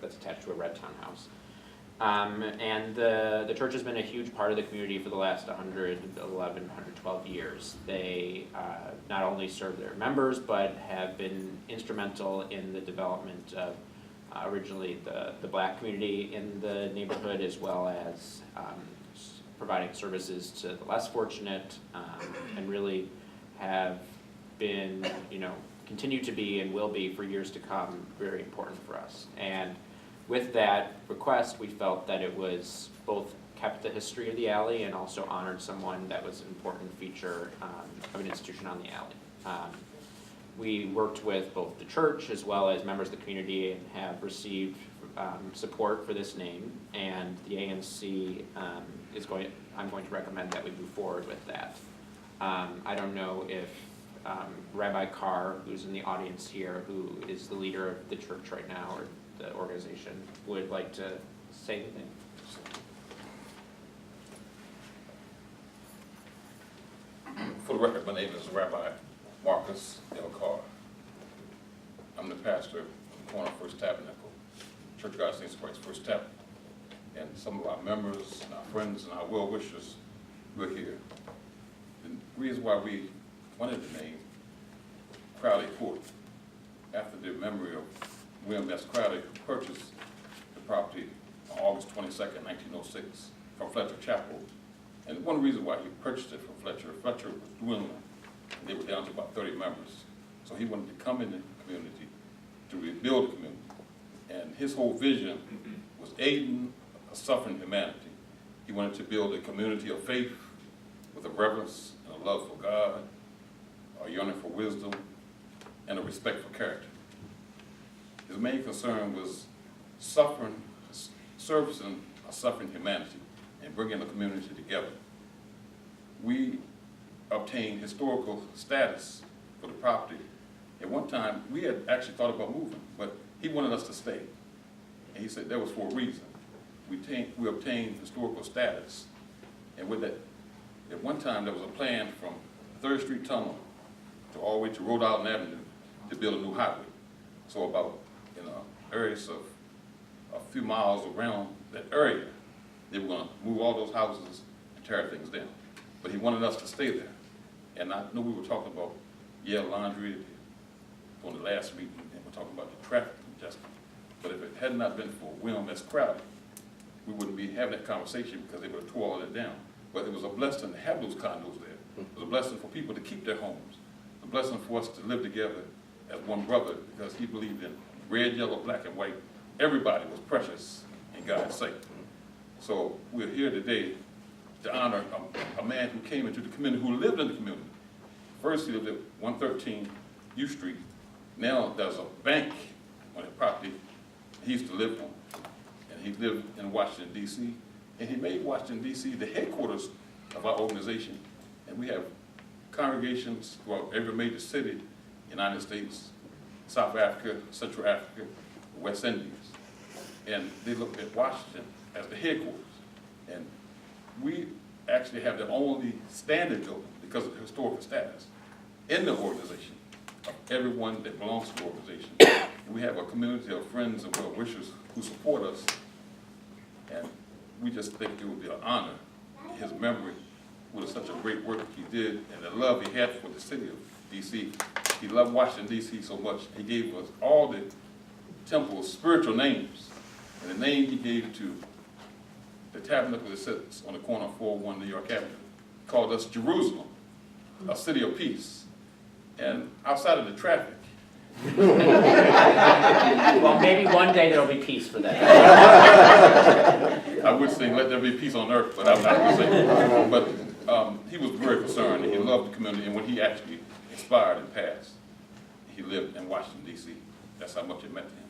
that's attached to a red townhouse. And the church has been a huge part of the community for the last 111, 112 years. They not only serve their members, but have been instrumental in the development of originally the black community in the neighborhood, as well as providing services to the less fortunate, and really have been, continue to be and will be for years to come, very important for us. And with that request, we felt that it was both kept the history of the alley and also honored someone that was an important feature of an institution on the alley. We worked with both the church as well as members of the community and have received support for this name, and the ANC I'm going to recommend that we move forward with that. I don't know if Rabbi Carr, who's in the audience here, who is the leader of the church right now, or the organization, would like to say anything. For the record, my name is Rabbi Marcus L. Carr. I'm the pastor of the Corner First Tabernacle, Church of God Saints of Christ First Tabernacle. And some of our members and our friends and our well-wishers were here. The reason why we wanted the name Crowley Court, after the memory of William S. Crowley, who purchased the property on August 22nd, 1906 from Fletcher Chapel. And one reason why he purchased it from Fletcher was dwindling. They were down to about 30 members. So he wanted to come in the community to rebuild the community. And his whole vision was aiding a suffering humanity. He wanted to build a community of faith with a reverence and a love for God, a yearning for wisdom, and a respect for character. His main concern was servicing a suffering humanity and bringing the community together. We obtained historical status for the property. At one time, we had actually thought about moving, but he wanted us to stay. And he said that was for a reason. We obtained historical status, and with that, at one time there was a plan from 3rd Street Tunnel to all the way to Rhode Island Avenue to build a new highway. So about in areas of a few miles around that area, they were going to move all those houses and tear things down. But he wanted us to stay there. And I know we were talking about Yale Laundry on the last meeting, and we're talking about the traffic congestion. But if it had not been for William S. Crowley, we wouldn't be having that conversation, because they would have tore all that down. But it was a blessing to have those condos there. It was a blessing for people to keep their homes. A blessing for us to live together as one brother, because he believed in red, yellow, black, and white. Everybody was precious in God's sight. So we're here today to honor a man who came into the community, who lived in the community. First, he lived at 113 U Street. Now there's a bank on the property he used to live on. And he lived in Washington, D.C. And he made Washington, D.C. the headquarters of our organization. And we have congregations throughout every major city, United States, South Africa, Central Africa, West Indies. And they look at Washington as the headquarters. And we actually have the only standing building, because of the historical status, in the organization of everyone that belongs to the organization. And we have a community of friends and well-wishers who support us. And we just think it would be an honor, his memory, with such a great work he did, and the love he had for the city of D.C. He loved Washington, D.C. so much, he gave us all the temple's spiritual names. And the name he gave to the tabernacle that sits on the corner of 401 New York Avenue, called us Jerusalem, a city of peace. And outside of the traffic, Well, maybe one day there'll be peace for that. I would say let there be peace on earth, but I'm not going to say. But he was very concerned, and he loved the community, and when he actually expired and passed, he lived in Washington, D.C. That's how much it meant to him.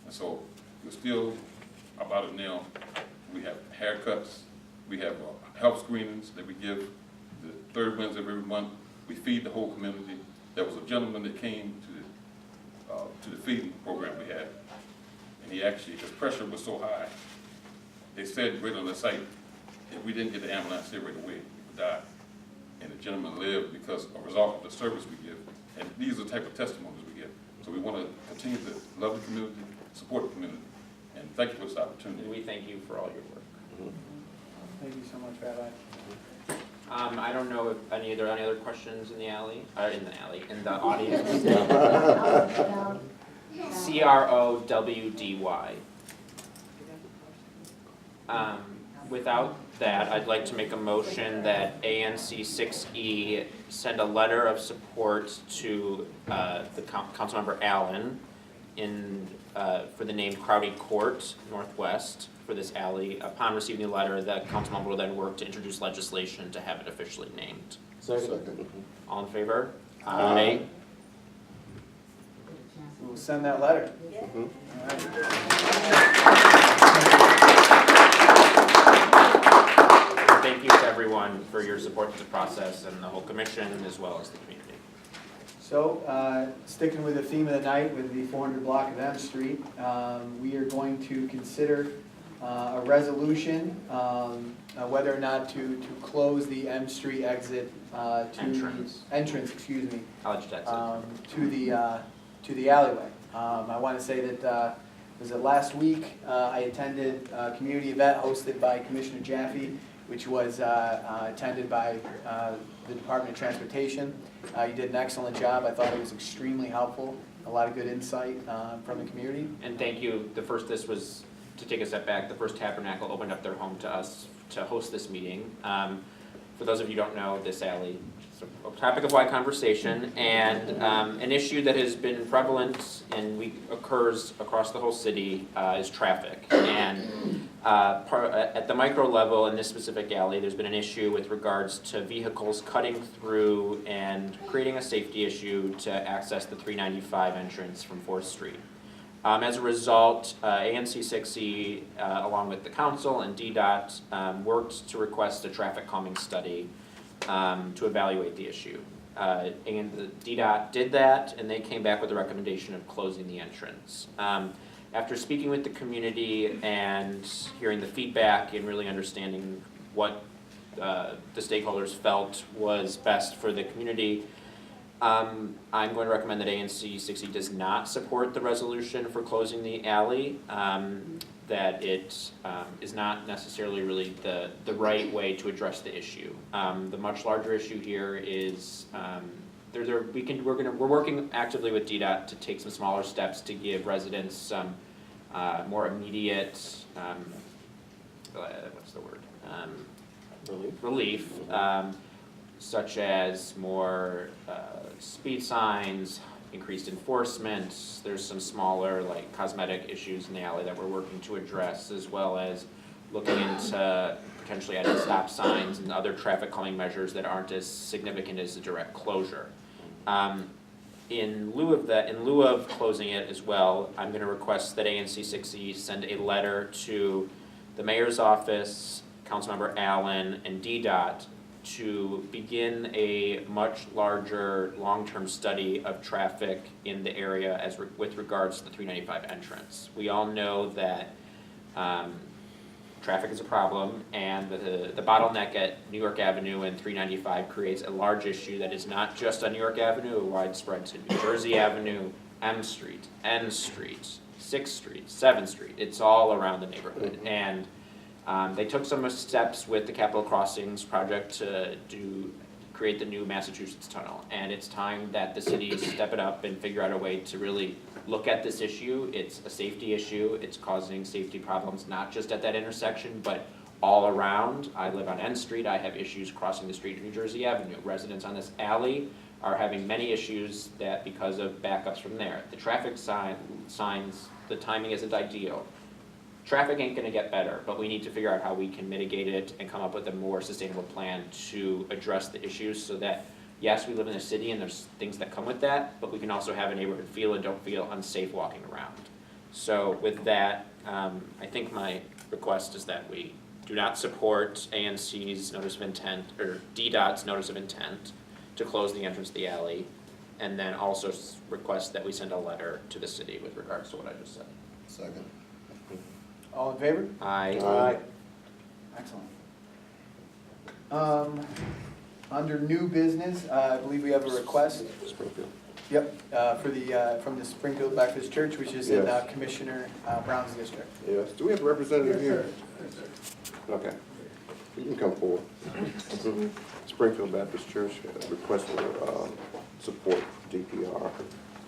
And so we're still about it now. We have haircuts, we have health screenings that we give the third Wednesday of every month. We feed the whole community. There was a gentleman that came to the feeding program we had, and he actually, his pressure was so high, they said right on the site, if we didn't get the ambulance here right away, he would die. And the gentleman lived because of a result of the service we give. And these are the type of testimonies we give. So we want to continue to love the community, support the community, Thank you for this opportunity. And we thank you for all your work. Thank you so much, Rabbi. I don't know if are there any other questions in the in the audience? CROWDY. Without that, I'd like to make a motion that ANC 6E send a letter of support to the Councilmember Allen for the name Crowdy Court Northwest for this alley. Upon receiving the letter, the councilmember will then work to introduce legislation to have it officially named. Second. All in favor? Aye. We'll send that letter. Mhm. All right. Thank you to everyone for your support to the process and the whole commission as well as the community. So, sticking with the theme of the night with the 400 block of M Street, we are going to consider a resolution whether or not to close the M Street exit entrance, excuse me, College exit. to the alleyway. I want to say that was it last week I attended a community event hosted by Commissioner Jaffe, which was attended by the Department of Transportation. You did an excellent job. I thought it was extremely helpful. A lot of good insight from the community. And thank you. This was, to take a step back, the First Tabernacle opened up their home to us to host this meeting. For those of you who don't know, this alley is a topic of wide conversation and an issue that has been prevalent and occurs across the whole city is traffic. And at the micro level in this specific alley, there's been an issue with regards to vehicles cutting through and creating a safety issue to access the 395 entrance from 4th Street. As a result, ANC 6E, along with the council and DDOT, worked to request a traffic calming study to evaluate the issue. And the DDOT did that, and they came back with a recommendation of closing the entrance. After speaking with the community and hearing the feedback and really understanding what the stakeholders felt was best for the community, I'm going to recommend that ANC 6E does not support the resolution for closing the alley, that it is not necessarily really the right way to address the issue. The much larger issue here is we're working actively with DDOT to take some smaller steps to give residents some more immediate what's the word? Relief. Such as more speed signs, increased enforcement. There's some smaller like cosmetic issues in the alley that we're working to address, as well as looking into potentially adding stop signs and other traffic calming measures that aren't as significant as a direct closure. In lieu of closing it as well, I'm going to request that ANC 6E send a letter to the mayor's office, Councilmember Allen, and DDOT to begin a much larger long-term study of traffic in the area with regards to the 395 entrance. We all know that traffic is a problem, and the bottleneck at New York Avenue and 395 creates a large issue that is not just on New York Avenue, it widespread to New Jersey Avenue, M Street, N Street, 6th Street, 7th Street. It's all around the neighborhood. And they took some steps with the Capitol Crossings project to create the new Massachusetts tunnel. And it's time that the city step it up and figure out a way to really look at this issue. It's a safety issue. It's causing safety problems, not just at that intersection, but all around. I live on N Street. I have issues crossing the street at New Jersey Avenue. Residents on this alley are having many issues that because of backups from there. The traffic signs, the timing isn't ideal. Traffic ain't gonna get better, but we need to figure out how we can mitigate it and come up with a more sustainable plan to address the issues so that, yes, we live in a city and there's things that come with that, but we can also have a neighborhood feel and don't feel unsafe walking around. So with that, I think my request is that we do not support ANC's notice of intent, or DDOT's notice of intent to close the entrance to the alley, and then also request that we send a letter to the city with regards to what I just said. Second. All in favor? Aye. Excellent. Under new business, I believe we have a request. Springfield. Yep, for the, from the Springfield Baptist Church, which is in Yes. Commissioner Brown's district. Yes, do we have a representative here? Okay, you can come forward. Springfield Baptist Church requests for support DPR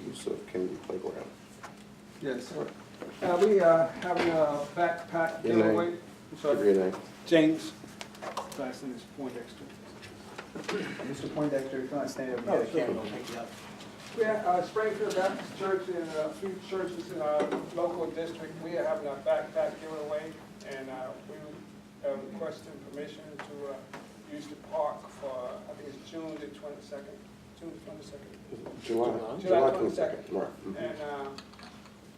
use of Kennedy Playground. Yes. We having a backpack Your name? giveaway. I'm Give sorry. your name. James. Last name is Poindexter. Mr. Poindexter, if you want to stand up and Oh, get a sure. camera, we'll pick you up. We have Springfield Baptist Church and a few churches in our local district. We are having a backpack giveaway, and we are requesting permission to use the park for, I think it's June the 22nd. June the 22nd. July. July 22nd. Right. And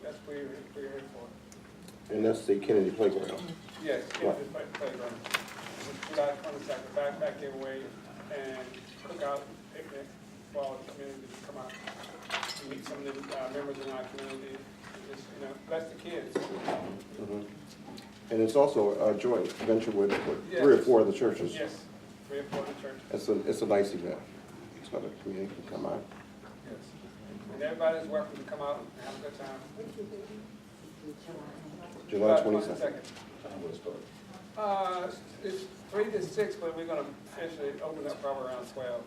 that's what we're here for. And that's the Kennedy Playground. Yes, Kennedy Playground. July 22nd, backpack giveaway and cookout picnic for all the community to come out. And meet some of the members in our community, and just, bless the kids. Mhm. And it's also a joint venture with Yes. 3 or 4 other churches. Yes, we have for the church. It's a nice event, so the community can come out. Yes. And everybody's welcome to come out and have a good time. July 22nd. Time will start. It's 3 to 6, but we're gonna officially open up probably around 12.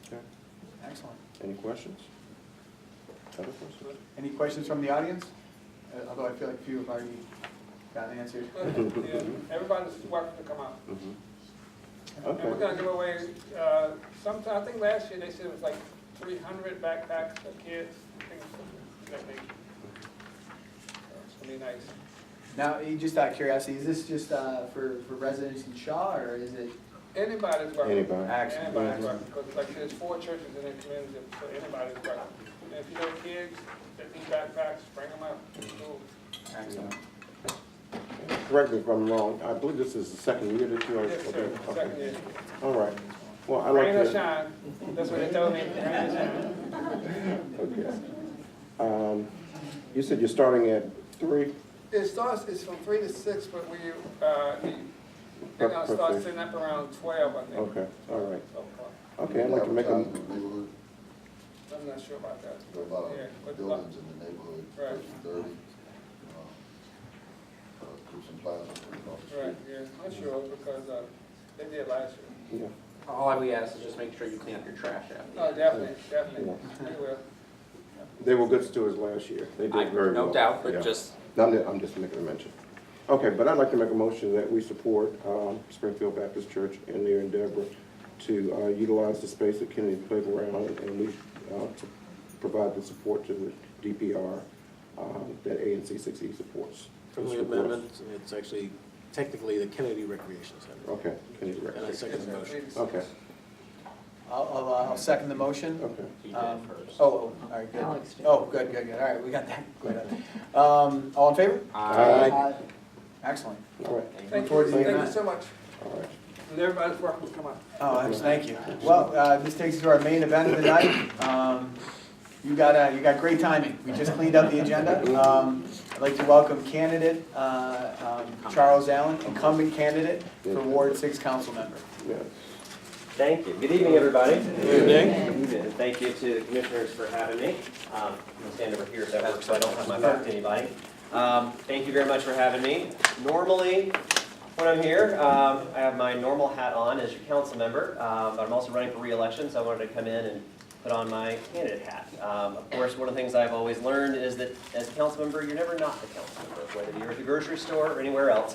Okay. Excellent. Any questions? Other questions? Any questions from the audience? Although I feel like a few have already gotten answered. Yeah, everybody's welcome to come out. Mhm. And we're Okay. gonna give away, sometime, I think last year they said it was like 300 backpacks for kids, things of that nature. So it's gonna be nice. Now, just out of curiosity, is this just for residents in Shaw, or is it? Anybody's welcome. Anybody. Excellent. Anybody's welcome, because like there's 4 churches in the community, so anybody's welcome. And if you know kids that need backpacks, bring them out to school. Excellent. Correct me if I'm wrong, I believe this is the second year that you are. Yes, sir, Okay. second year. All right. Well, I like Rain or to. shine, that's what they told me, rain or shine. Okay. You said you're starting at 3? It's from 3 to 6, but they're gonna start setting up around 12, I think. Okay, all right. So, Okay, I'd like to make a, Advertising in the neighborhood, I'm not sure about that. there are a lot Yeah, of but- buildings in the neighborhood, Right. 30, Crucian Plaza, across the street. Right, yeah, I'm sure, because they did last year. yeah, All we ask is just make sure you clean up your trash after. Oh, definitely, definitely, they will. they were good stewards last year. They did very well. No doubt, Yeah. but just, No, I'm just making a mention. Okay, but I'd like to make a motion that we support Springfield Baptist Church in their endeavor to utilize the space at Kennedy Playground, and we to provide the support to the DPR that ANC 6E supports. Friendly amendment, it's actually technically the Kennedy Recreation Center. Okay, Kennedy And I Recreation. second the motion. Okay, I'll second the motion. okay. you did first. All right, good. Oh, good, all right, we got that. Good. All in favor? Aye. Excellent. All right, Thank you, forward to the thank you event. so much, all right. and everybody's welcome to come out. Oh, thank you. Well, this takes us to our main event of the night. You got great timing. We just cleaned up the agenda. I'd like to welcome candidate Charles Allen, incumbent candidate for Ward 6 council member. Yes. Thank you. Good evening, everybody. Good evening. Good evening. Thank you to the commissioners for having me. I'm going to stand over here if that works, so I don't have my back to anybody. Thank you very much for having me. Normally, when I'm here, I have my normal hat on as your council member, but I'm also running for re-election, so I wanted to come in and put on my candidate hat. Of course, one of the things I've always learned is that as a council member, you're never not the council member, whether you're at the grocery store or anywhere else.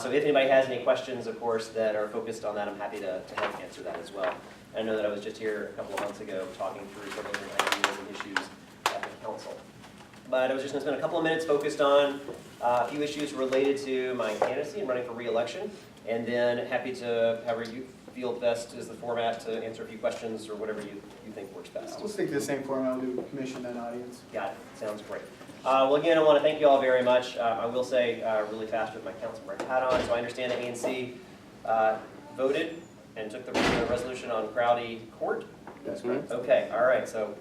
So if anybody has any questions, of course, that are focused on that, I'm happy to help answer that as well. I know that I was just here a couple of months ago talking through several different ideas and issues at the council. But I was just going to spend a couple of minutes focused on a few issues related to my candidacy and running for re-election, and then happy to, however you feel best is the format, to answer a few questions or whatever you think works best. We'll stick to the same format. We'll do commission and audience. Got it. Sounds great. Well, again, I want to thank you all very much. I will say really fast with my councilman hat on. So I understand that ANC voted and took the resolution on Crowdy Court. That's correct. Okay, all right. So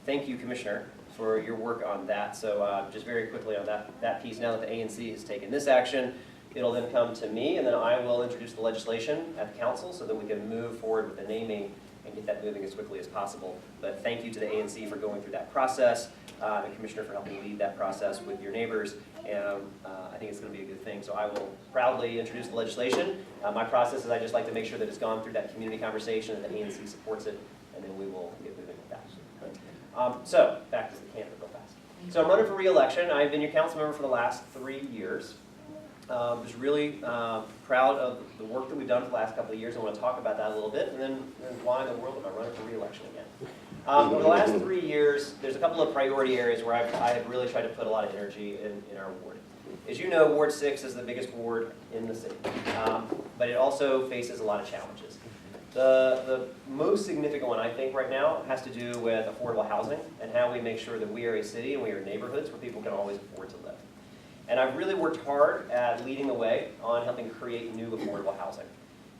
thank you, Commissioner, for your work on that. So just very quickly on that piece, now that the ANC has taken this action, it'll then come to me, and then I will introduce the legislation at the council so that we can move forward with the naming and get that moving as quickly as possible. But thank you to the ANC for going through that process, the Commissioner for helping lead that process with your neighbors, and I think it's going to be a good thing. So I will proudly introduce the legislation. My process is I just like to make sure that it's gone through that community conversation and the ANC supports it, and then we will get moving with that. So back to the candidate real fast. So I'm running for re-election. I've been your council member for the last 3 years. Was really proud of the work that we've done for the last couple of years. I want to talk about that a little bit, and then why in the world am I running for re-election again? Over the last 3 years, there's a couple of priority areas where I have really tried to put a lot of energy in our ward. As you know, Ward 6 is the biggest ward in the city, but it also faces a lot of challenges. The most significant one, I think, right now has to do with affordable housing and how we make sure that we are a city and we are neighborhoods where people can always afford to live. And I've really worked hard at leading the way on helping create new affordable housing.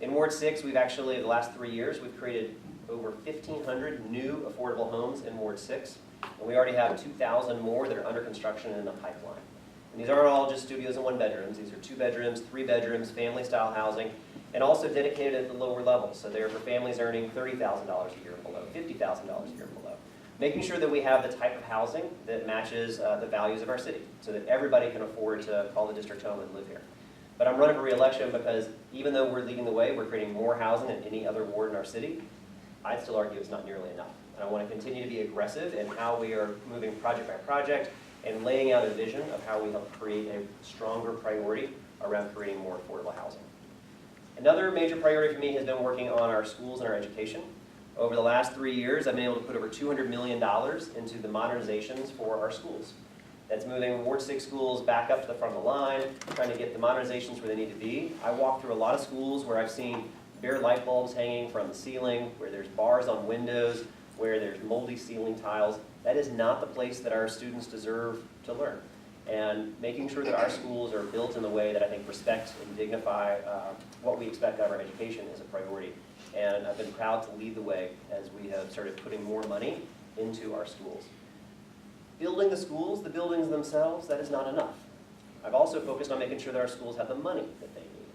In Ward 6, we've actually, the last 3 years, we've created over 1,500 new affordable homes in Ward 6. And we already have 2,000 more that are under construction and in the pipeline. And these aren't all just studios and 1 bedrooms. These are 2 bedrooms, 3 bedrooms, family-style housing, and also dedicated at the lower levels. So they're for families earning $30,000 a year and below, $50,000 a year and below. Making sure that we have the type of housing that matches the values of our city so that everybody can afford to call the district home and live here. But I'm running for re-election because even though we're leading the way, we're creating more housing than any other ward in our city, I'd still argue it's not nearly enough. And I want to continue to be aggressive in how we are moving project by project and laying out a vision of how we help create a stronger priority around creating more affordable housing. Another major priority for me has been working on our schools and our education. Over the last 3 years, I've been able to put over $200 million into the modernizations for our schools. That's moving Ward 6 schools back up to the front of the line, trying to get the modernizations where they need to be. I walk through a lot of schools where I've seen bare light bulbs hanging from the ceiling, where there's bars on windows, where there's moldy ceiling tiles. That is not the place that our students deserve to learn. And making sure that our schools are built in the way that I think respect and dignify what we expect out of our education is a priority. And I've been proud to lead the way as we have started putting more money into our schools. Building the schools, the buildings themselves, that is not enough. I've also focused on making sure that our schools have the money that they need.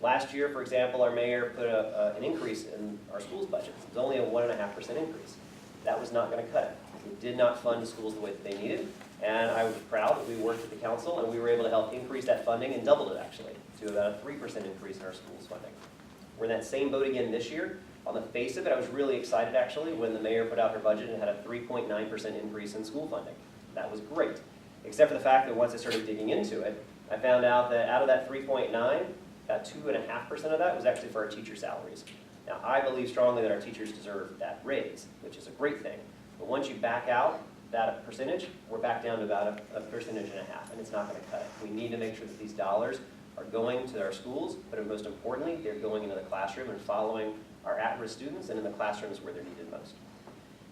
Last year, for example, our mayor put an increase in our schools budget. It was only a 1.5% increase. That was not going to cut it. We did not fund the schools the way that they needed. And I was proud that we worked with the council and we were able to help increase that funding and doubled it actually to about a 3% increase in our schools funding. We're in that same boat again this year. On the face of it, I was really excited actually when the mayor put out her budget and had a 3.9% increase in school funding. That was great, except for the fact that once I started digging into it, I found out that out of that 3.9, about 2.5% of that was actually for our teacher salaries. Now, I believe strongly that our teachers deserve that raise, which is a great thing. But once you back out that percentage, we're back down to about a 1.5%, and it's not going to cut it. We need to make sure that these dollars are going to our schools, but most importantly, they're going into the classroom and following our at-risk students and in the classrooms where they're needed most.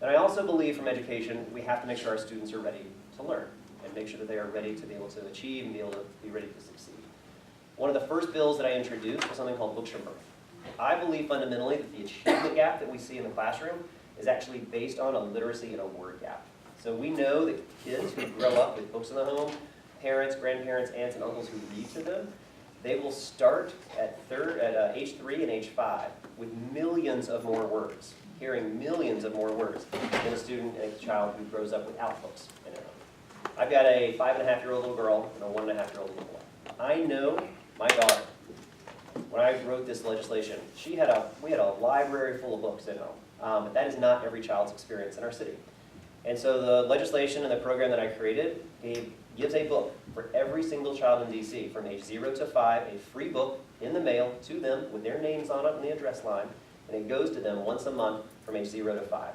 And I also believe from education, we have to make sure our students are ready to learn and make sure that they are ready to be able to achieve and be able to be ready to succeed. One of the first bills that I introduced was something called Books from Birth. I believe fundamentally that the achievement gap that we see in the classroom is actually based on a literacy and a word gap. So we know that kids who grow up with books in the home, parents, grandparents, aunts, and uncles who read to them, they will start at age 3 and age 5 with millions of more words, hearing millions of more words than a student and a child who grows up without books in their home. I've got a 5.5-year-old little girl and a 1.5-year-old little boy. I know my daughter, when I wrote this legislation, we had a library full of books at home, but that is not every child's experience in our city. And so the legislation and the program that I created gives a book for every single child in DC from age 0 to 5, a free book in the mail to them with their names on it and the address line, and it goes to them once a month from age 0 to 5.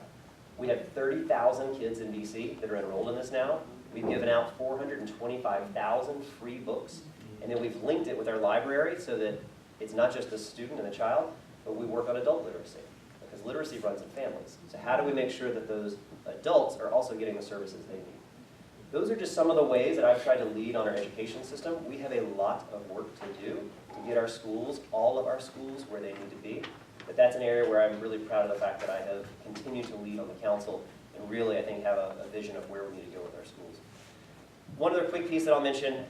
We have 30,000 kids in DC that are enrolled in this now. We've given out 425,000 free books, and then we've linked it with our library so that it's not just the student and the child, but we work on adult literacy, because literacy runs in families. So how do we make sure that those adults are also getting the services they need? Those are just some of the ways that I've tried to lead on our education system. We have a lot of work to do to get our schools, all of our schools, where they need to be. But that's an area where I'm really proud of the fact that I have continued to lead on the council and really, I think, have a vision of where we need to go with our schools. One other quick piece that I'll mention,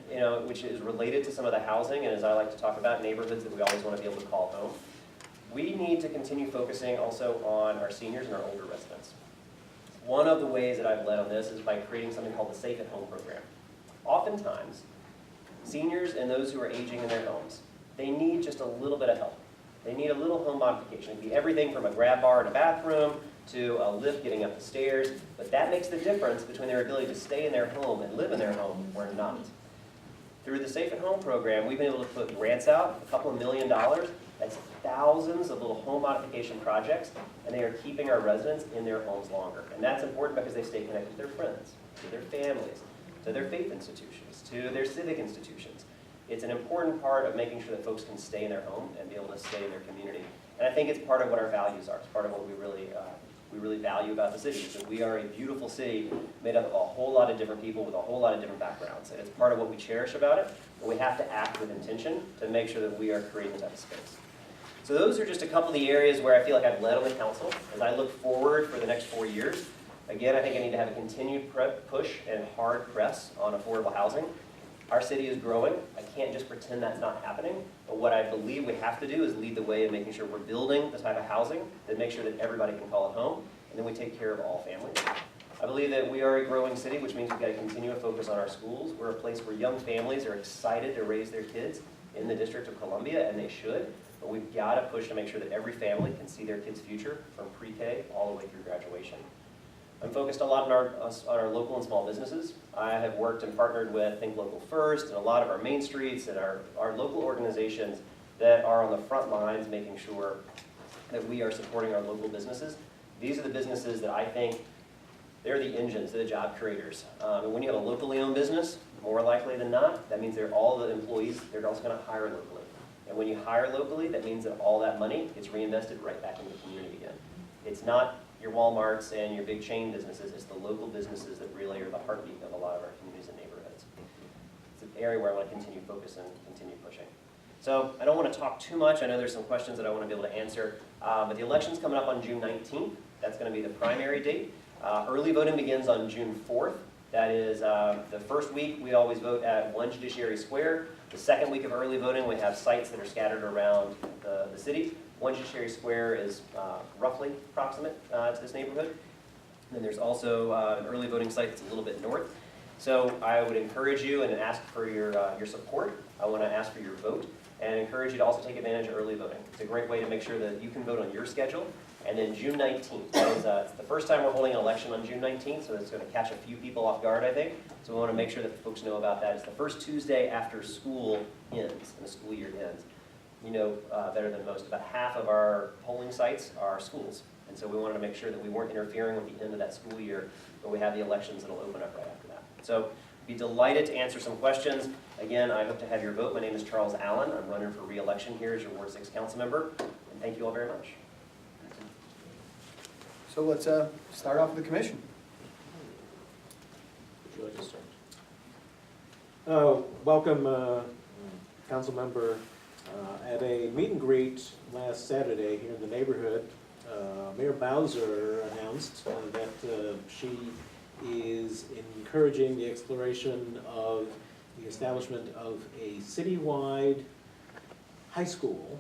which is related to some of the housing, and as I like to talk about, neighborhoods that we always want to be able to call home. we need to continue focusing also on our seniors and our older residents. One of the ways that I've led on this is by creating something called the Safe at Home program. Oftentimes, seniors and those who are aging in their homes, they need just a little bit of help. They need a little home modification. It can be everything from a grab bar in a bathroom to a lift getting up the stairs, but that makes the difference between their ability to stay in their home and live in their home or not. Through the Safe at Home program, we've been able to put grants out, a couple of $1 million. That's thousands of little home modification projects, and they are keeping our residents in their homes longer. And that's important because they stay connected to their friends, to their families, to their faith institutions, to their civic institutions. It's an important part of making sure that folks can stay in their home and be able to stay in their community. And I think it's part of what our values are. It's part of what we really value about the city, is that we are a beautiful city made up of a whole lot of different people with a whole lot of different backgrounds. And it's part of what we cherish about it, but we have to act with intention to make sure that we are creating that space. So those are just a couple of the areas where I feel like I've led on the council. As I look forward for the next 4 years, again, I think I need to have a continued push and hard press on affordable housing. Our city is growing. I can't just pretend that's not happening. But what I believe we have to do is lead the way in making sure we're building the type of housing that makes sure that everybody can call it home, and then we take care of all families. I believe that we are a growing city, which means we've got to continue to focus on our schools. We're a place where young families are excited to raise their kids in the District of Columbia, and they should. But we've got to push to make sure that every family can see their kid's future from pre-K all the way through graduation. I'm focused a lot on our local and small businesses. I have worked and partnered with Think Local First and a lot of our main streets and our local organizations that are on the front lines making sure that we are supporting our local businesses. These are the businesses that I think they're the engines, they're the job creators. And when you have a locally owned business, more likely than not, that means they're all the employees, they're also going to hire locally. And when you hire locally, that means that all that money gets reinvested right back into the community again. It's not your Walmarts and your big chain businesses, it's the local businesses that really are the heartbeat of a lot of our communities and neighborhoods. It's an area where I want to continue focus and continue pushing. So I don't want to talk too much. I know there's some questions that I want to be able to answer. But the election's coming up on June 19th. That's going to be the primary date. Early voting begins on June 4th. That is the first week we always vote at One Judiciary Square. The second week of early voting we have sites that are scattered around the city. One Judiciary Square is roughly approximate to this neighborhood. And then there's also an early voting site that's a little bit north. So I would encourage you and ask for your support. I want to ask for your vote and encourage you to also take advantage of early voting. It's a great way to make sure that you can vote on your schedule. And then June 19th, that is it's the first time we're holding an election on June 19th, so it's going to catch a few people off guard, I think. So we want to make sure that folks know about that. It's the first Tuesday after school ends, and the school year ends. You know better than most, about half of our polling sites are schools. And so we wanted to make sure that we weren't interfering with the end of that school year, but we have the elections that'll open up right after that. So be delighted to answer some questions. Again, I hope to have your vote. My name is Charles Allen. I'm running for re-election here as your Ward 6 council member. And thank you all very much. So let's start off with the commission. Would you like to start? Welcome, council member. At a meet and greet last Saturday here in the neighborhood, Mayor Bowser announced that she is encouraging the exploration of the establishment of a citywide high school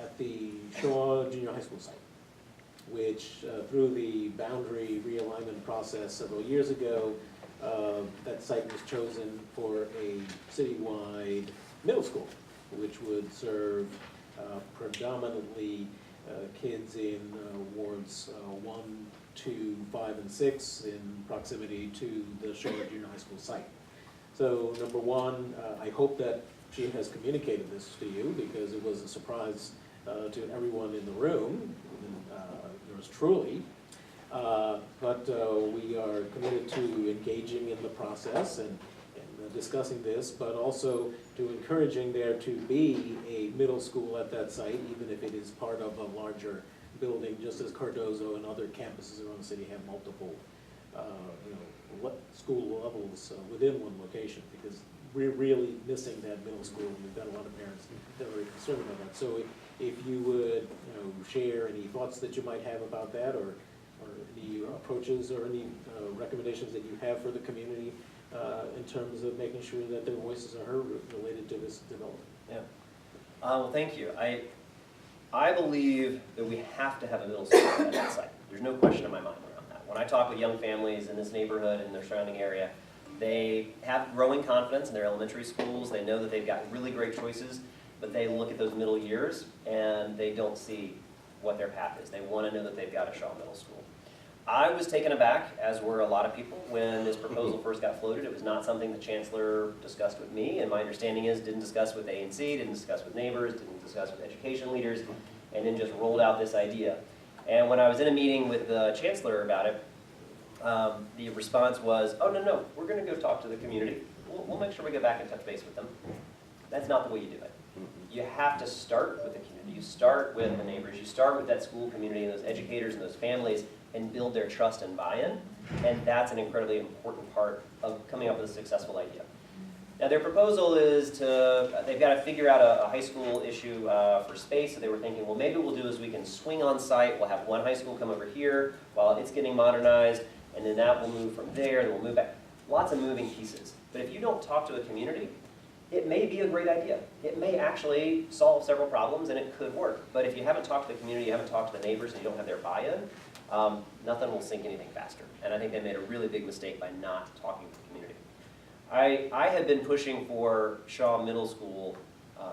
at the Shaw Junior High School site, which through the boundary realignment process several years ago, that site was chosen for a citywide middle school, which would serve predominantly kids in wards 1, 2, 5, and 6 in proximity to the Shaw Junior High School site. So number one, I hope that she has communicated this to you because it was a surprise to everyone in the room, yours truly. But we are committed to engaging in the process and discussing this, but also to encouraging there to be a middle school at that site, even if it is part of a larger building, just as Cardozo and other campuses around the city have multiple school levels within one location, because we're really missing that middle school. We've got a lot of parents that are very concerned about that. So if you would share any thoughts that you might have about that, or any approaches or any recommendations that you have for the community in terms of making sure that their voices are heard related to this development. Yeah. Well, thank you. I believe that we have to have a middle school at that site. There's no question in my mind around that. When I talk with young families in this neighborhood and their surrounding area, they have growing confidence in their elementary schools. They know that they've got really great choices, but they look at those middle years and they don't see what their path is. They want to know that they've got a Shaw Middle School. I was taken aback, as were a lot of people, when this proposal first got floated. It was not something the chancellor discussed with me, and my understanding is didn't discuss with ANC, didn't discuss with neighbors, didn't discuss with education leaders, and then just rolled out this idea. And when I was in a meeting with the chancellor about it, the response was, oh, no, we're going to go talk to the community. We'll make sure we get back and touch base with them. That's not the way you do it. You have to start with the community. You start with the neighbors. You start with that school community and those educators and those families and build their trust and buy-in. And that's an incredibly important part of coming up with a successful idea. Now, their proposal is they've got to figure out a high school issue for space. So they were thinking, well, maybe what we'll do is we can swing on site. We'll have one high school come over here while it's getting modernized, and then that will move from there, then we'll move back. Lots of moving pieces. But if you don't talk to a community, it may be a great idea. It may actually solve several problems, and it could work. But if you haven't talked to the community, you haven't talked to the neighbors, and you don't have their buy-in, nothing will sink anything faster. And I think they made a really big mistake by not talking to the community. I had been pushing for Shaw Middle School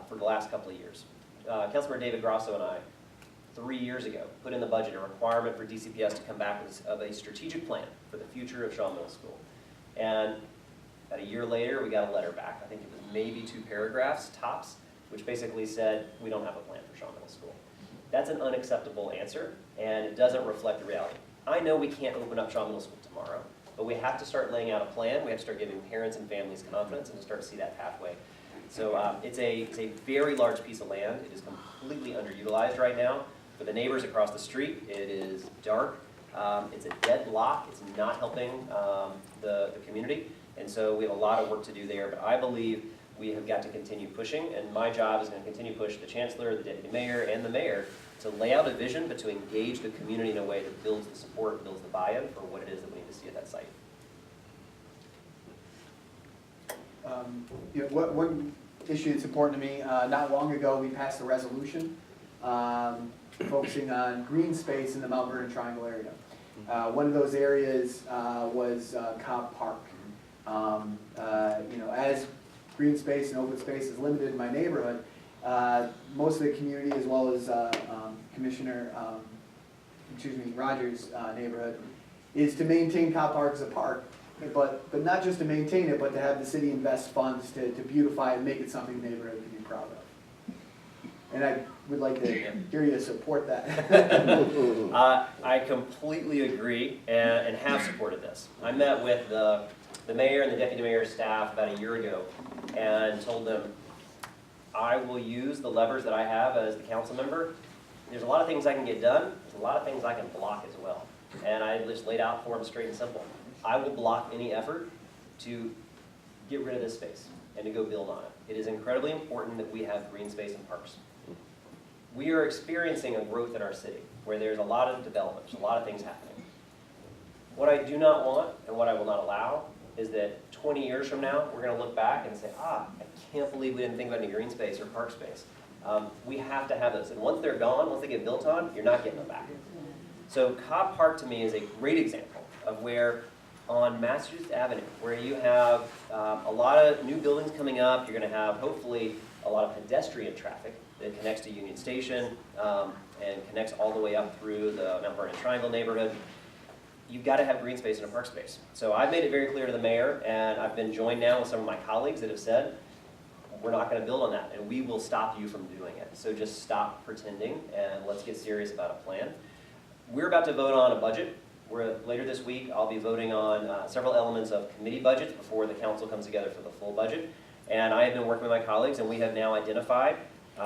for the last couple of years. Councilmember David Grosso and I, 3 years ago, put in the budget a requirement for DCPS to come back with a strategic plan for the future of Shaw Middle School. And about a year later, we got a letter back. I think it was maybe 2 paragraphs, tops, which basically said, we don't have a plan for Shaw Middle School. That's an unacceptable answer, and it doesn't reflect the reality. I know we can't open up Shaw Middle School tomorrow, but we have to start laying out a plan. We have to start giving parents and families confidence and to start to see that pathway. So it's a very large piece of land. It is completely underutilized right now. For the neighbors across the street, it is dark. It's a deadlock. It's not helping the community. And so we have a lot of work to do there. But I believe we have got to continue pushing. And my job is going to continue to push the chancellor, the deputy mayor, and the mayor to lay out a vision, but to engage the community in a way that builds the support, builds the buy-in for what it is that we need to see at that site. One issue that's important to me, not long ago, we passed a resolution focusing on green space in the Mount Vernon Triangle area. One of those areas was Cobb Park. As green space and open space is limited in my neighborhood, most of the community, as well as Commissioner Rogers' neighborhood, is to maintain Cobb Park as a park, but not just to maintain it, but to have the city invest funds to beautify it and make it something the neighborhood can be proud of. And I would like to hear you support that. I completely agree and have supported this. I met with the mayor and the deputy mayor's staff about a year ago and told them, I will use the levers that I have as the council member. There's a lot of things I can get done. There's a lot of things I can block as well. And I just laid out for them straight and simple. I will block any effort to get rid of this space and to go build on it. It is incredibly important that we have green space and parks. We are experiencing a growth in our city where there's a lot of development, there's a lot of things happening. What I do not want and what I will not allow is that 20 years from now, we're going to look back and say, I can't believe we didn't think about any green space or park space. We have to have those. And once they're gone, once they get built on, you're not getting them back. So Cobb Park to me is a great example of where on Massachusetts Avenue, where you have a lot of new buildings coming up, you're going to have hopefully a lot of pedestrian traffic that connects to Union Station and connects all the way up through the Mount Vernon Triangle neighborhood. You've got to have green space and a park space. So I've made it very clear to the mayor, and I've been joined now with some of my colleagues that have said, we're not going to build on that, and we will stop you from doing it. So just stop pretending, and let's get serious about a plan. We're about to vote on a budget. Later this week, I'll be voting on several elements of committee budgets before the council comes together for the full budget. And I have been working with my colleagues, and we have now identified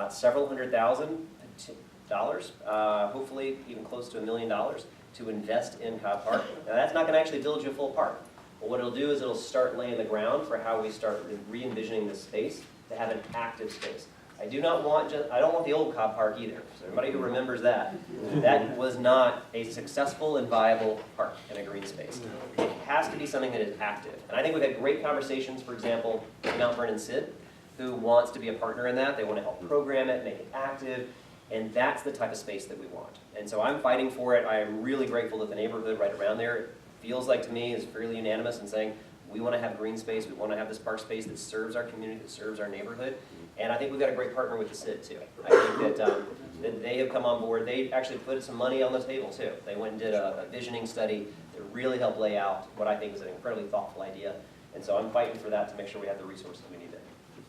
several $100,000, hopefully even close to $1 million, to invest in Cobb Park. Now that's not going to actually build you a full park. But what it'll do is it'll start laying the ground for how we start re-envisioning this space to have an active space. I don't want the old Cobb Park either. So everybody who remembers that, that was not a successful and viable park in a green space. It has to be something that is active. And I think we've had great conversations, for example, with Mount Vernon Sid, who wants to be a partner in that. They want to help program it, make it active. And that's the type of space that we want. And so I'm fighting for it. I am really grateful that the neighborhood right around there feels like to me is fairly unanimous in saying, we want to have green space, we want to have this park space that serves our community, that serves our neighborhood. And I think we've got a great partner with the CID too. I think that they have come on board. They actually put some money on the table too. They went and did a visioning study that really helped lay out what I think is an incredibly thoughtful idea. And so I'm fighting for that to make sure we have the resources we need there.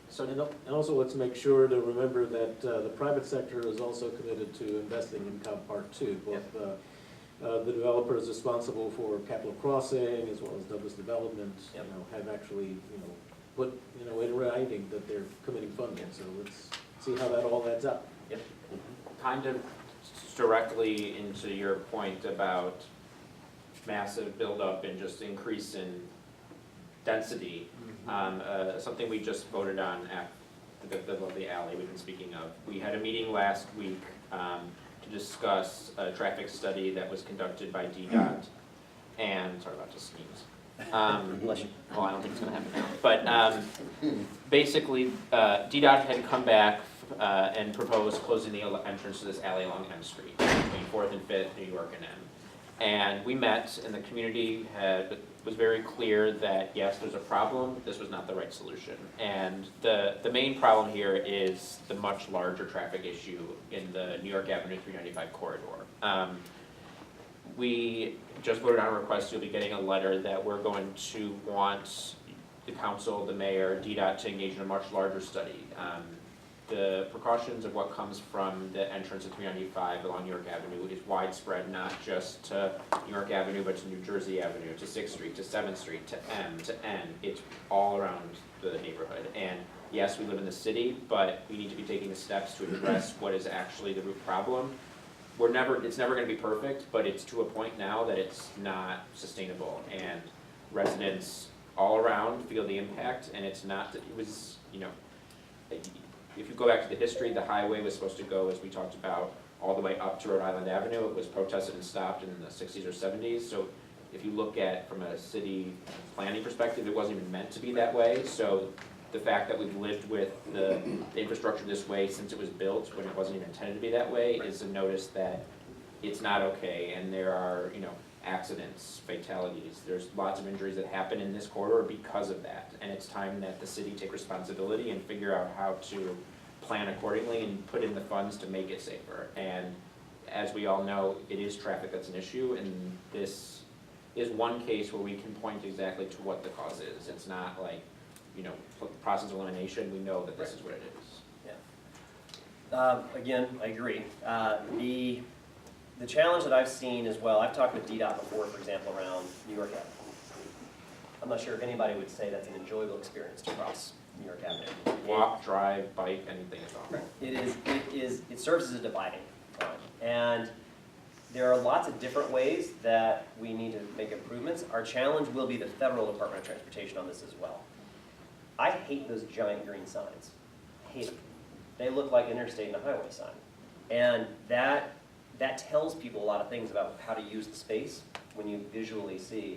So And also, let's make sure to remember that the private sector is also committed to investing in Cobb Park too. Both the developers responsible for Capital Crossing as well as Douglas Development, Yep. have actually, put, in writing that they're committing funding. So let's see how that all adds up. Yep. kind of directly into your point about massive buildup and just increase in density, something we just voted on at the alley we've been speaking of. We had a meeting last week to discuss a traffic study that was conducted by DDOT, and, sorry about the sneeze. Bless you. Well, I don't think it's gonna happen now, but basically, DDOT had come back and proposed closing the entrance to this alley along M Street, between 4th and 5th, New York and M. And we met, and the community was very clear that, yes, there's a problem, this was not the right solution. And the main problem here is the much larger traffic issue in the New York Avenue 395 corridor. We just voted on a request, you'll be getting a letter that we're going to want the council, the mayor, DDOT to engage in a much larger study. The precautions of what comes from the entrance of 395 along New York Avenue is widespread, not just to New York Avenue, but to New Jersey Avenue, to 6th Street, to 7th Street, to M, to N. It's all around the neighborhood. And yes, we live in the city, but we need to be taking the steps to address what is actually the root problem. It's never gonna be perfect, but it's to a point now that it's not sustainable. And residents all around feel the impact, and it's not, it was, if you go back to the history, the highway was supposed to go, as we talked about, all the way up to Rhode Island Avenue. It was protested and stopped in the 60s or 70s. So if you look at, from a city planning perspective, it wasn't even meant to be that way. So the fact that we've lived with the infrastructure this way since it was built, when it wasn't even intended to be that way, is a notice that it's not okay. And there are, accidents, fatalities. There's lots of injuries that happen in this corridor because of that. And it's time that the city take responsibility and figure out how to plan accordingly and put in the funds to make it safer. And as we all know, it is traffic that's an issue, and this is one case where we can point exactly to what the cause is. It's not like, process of elimination, we know that this is what it is. Yeah. Again, I agree. The challenge that I've seen as well, I've talked with DDOT before, for example, around New York Avenue. I'm not sure if anybody would say that's an enjoyable experience to cross New York Avenue. Walk, drive, bike, anything at all. It serves as a dividing line. And there are lots of different ways that we need to make improvements. Our challenge will be the Federal Department of Transportation on this as well. I hate those giant green signs. Hate them. They look like interstate and a highway sign. And that tells people a lot of things about how to use the space when you visually see